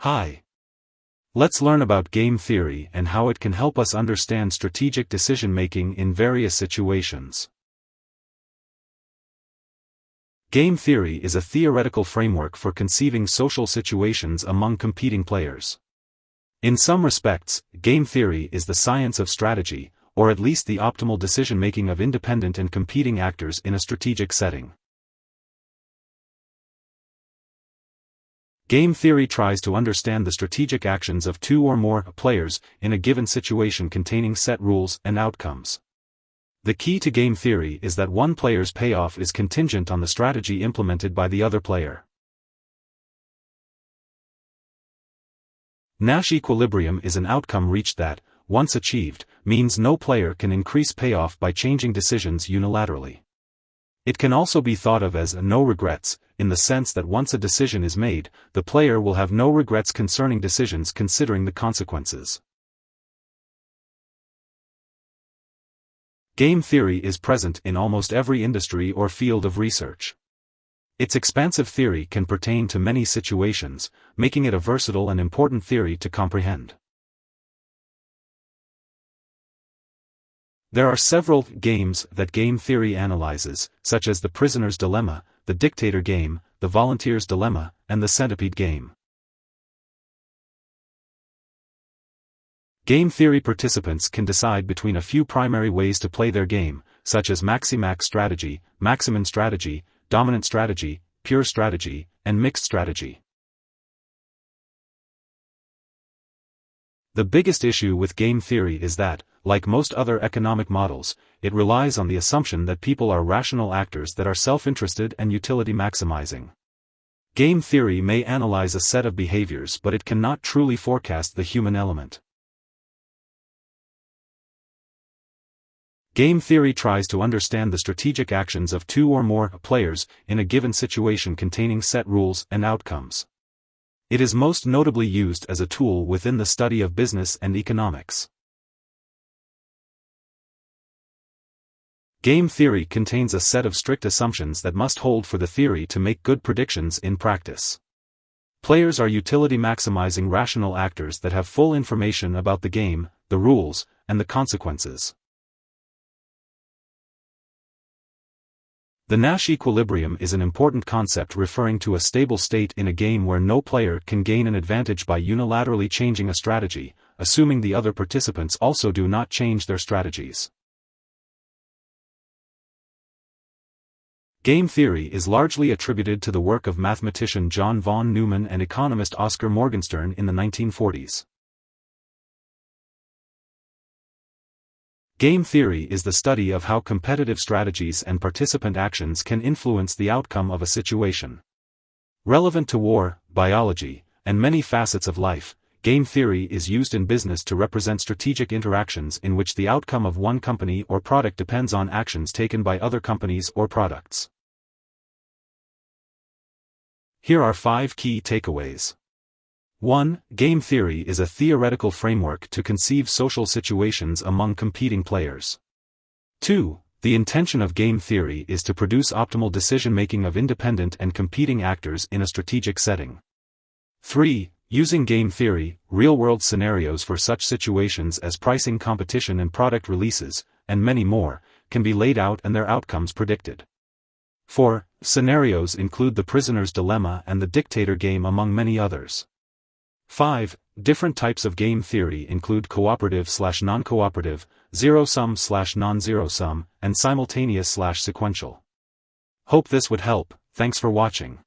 Hi. Let's learn about game theory and how it can help us understand strategic decision-making in various situations. Game theory is a theoretical framework for conceiving social situations among competing players. In some respects, game theory is the science of strategy, or at least the optimal decision-making of independent and competing actors in a strategic setting. Game theory tries to understand the strategic actions of two or more players in a given situation containing set rules and outcomes. The key to game theory is that one player's payoff is contingent on the strategy implemented by the other player. Nash equilibrium is an outcome reached that, once achieved, means no player can increase payoff by changing decisions unilaterally. It can also be thought of as a no regrets, in the sense that once a decision is made, the player will have no regrets concerning decisions considering the consequences. Game theory is present in almost every industry or field of research. Its expansive theory can pertain to many situations, making it a versatile and important theory to comprehend. There are several games that game theory analyzes, such as the prisoner's dilemma, the dictator game, the volunteer's dilemma, and the centipede game. Game theory participants can decide between a few primary ways to play their game, such as maxi-max strategy, maximum strategy, dominant strategy, pure strategy, and mixed strategy. The biggest issue with game theory is that, like most other economic models, it relies on the assumption that people are rational actors that are self-interested and utility maximizing. Game theory may analyze a set of behaviors, but it cannot truly forecast the human element. Game theory tries to understand the strategic actions of two or more players in a given situation containing set rules and outcomes. It is most notably used as a tool within the study of business and economics. Game theory contains a set of strict assumptions that must hold for the theory to make good predictions in practice. Players are utility maximizing rational actors that have full information about the game, the rules, and the consequences. The Nash equilibrium is an important concept referring to a stable state in a game where no player can gain an advantage by unilaterally changing a strategy, assuming the other participants also do not change their strategies. Game theory is largely attributed to the work of mathematician John von Neumann and economist Oscar Morgenstern in the 1940s. Game theory is the study of how competitive strategies and participant actions can influence the outcome of a situation. Relevant to war, biology, and many facets of life, game theory is used in business to represent strategic interactions in which the outcome of one company or product depends on actions taken by other companies or products. Here are 5 key takeaways. 1. Game theory is a theoretical framework to conceive social situations among competing players. 2. The intention of game theory is to produce optimal decision-making of independent and competing actors in a strategic setting. 3. Using game theory, real-world scenarios for such situations as pricing competition and product releases, and many more, can be laid out and their outcomes predicted. 4. Scenarios include the prisoner's dilemma and the dictator game among many others. 5. Different types of game theory include cooperative/non-cooperative, zero-sum/non-zero-sum, and simultaneous/sequential. Hope this would help. Thanks for watching.